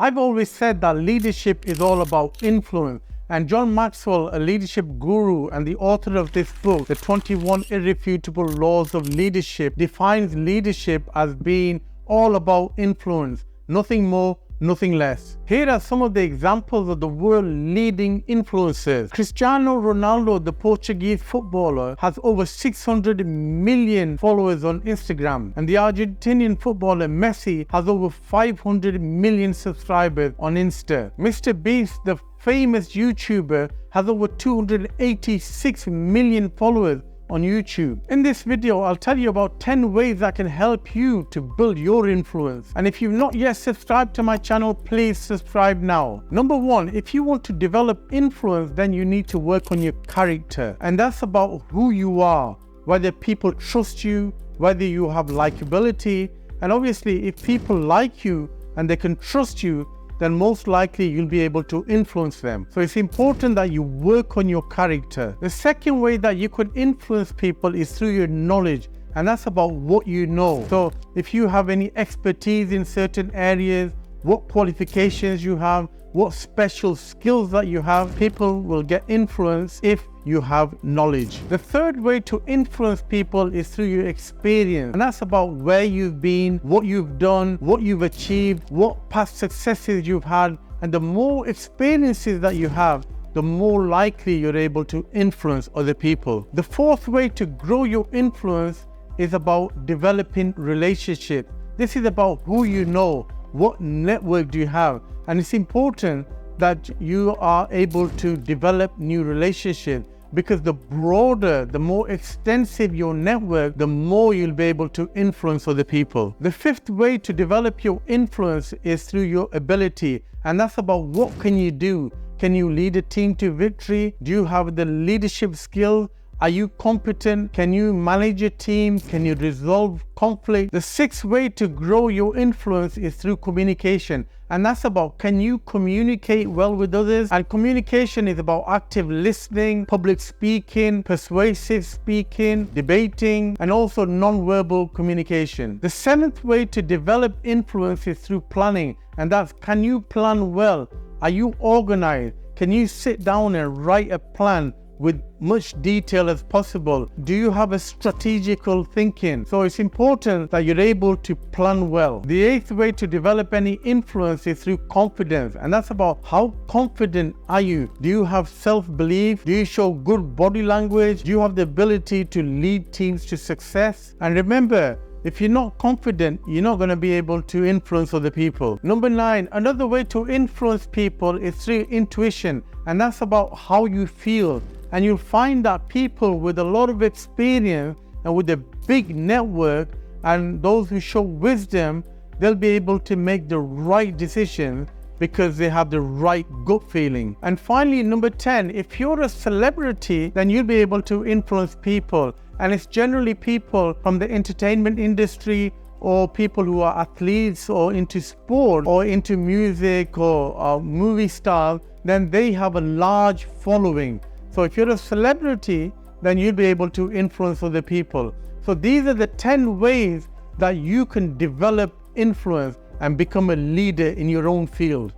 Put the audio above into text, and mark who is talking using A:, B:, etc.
A: I've always said that leadership is all about influence. And John Maxwell, a leadership guru and the author of this book, The 21 Irrefutable Laws of Leadership, defines leadership as being all about influence, nothing more, nothing less. Here are some of the examples of the world's leading influencers. Cristiano Ronaldo, the Portuguese footballer, has over 600 million followers on Instagram. And the Argentinian footballer Messi has over 500 million subscribers on Insta. Mr. Beast, the famous YouTuber, has over 286 million followers on YouTube. In this video, I'll tell you about 10 ways that can help you to build your influence. And if you've not yet subscribed to my channel, please subscribe now. Number one, if you want to develop influence, then you need to work on your character. And that's about who you are, whether people trust you, whether you have likability. And obviously, if people like you and they can trust you, then most likely you'll be able to influence them. So it's important that you work on your character. The second way that you could influence people is through your knowledge, and that's about what you know. So if you have any expertise in certain areas, what qualifications you have, what special skills that you have, people will get influence if you have knowledge. The third way to influence people is through your experience, and that's about where you've been, what you've done, what you've achieved, what past successes you've had. And the more experiences that you have, the more likely you're able to influence other people. The fourth way to grow your influence is about developing relationships. This is about who you know, what network do you have, and it's important that you are able to develop new relationships, because the broader, the more extensive your network, the more you'll be able to influence other people. The fifth way to develop your influence is through your ability, and that's about what can you do. Can you lead a team to victory? Do you have the leadership skills? Are you competent? Can you manage a team? Can you resolve conflict? The sixth way to grow your influence is through communication. And that's about, can you communicate well with others? And communication is about active listening, public speaking, persuasive speaking, debating, and also non-verbal communication. The seventh way to develop influence is through planning. And that's, can you plan well? Are you organized? Can you sit down and write a plan with much detail as possible? Do you have a strategical thinking? So it's important that you're able to plan well. The eighth way to develop any influence is through confidence, and that's about how confident are you? Do you have self-belief? Do you show good body language? Do you have the ability to lead teams to success? And remember, if you're not confident, you're not going to be able to influence other people. Number 9, another way to influence people is through intuition, and that's about how you feel. And you'll find that people with a lot of experience and with a big network and those who show wisdom, they'll be able to make the right decision because they have the right gut feeling. And finally, number 10, if you're a celebrity, then you'll be able to influence people. And it's generally people from the entertainment industry, or people who are athletes or into sport or into music or movie stars, then they have a large following. So if you're a celebrity, then you'll be able to influence other people. So these are the 10 ways that you can develop influence and become a leader in your own field.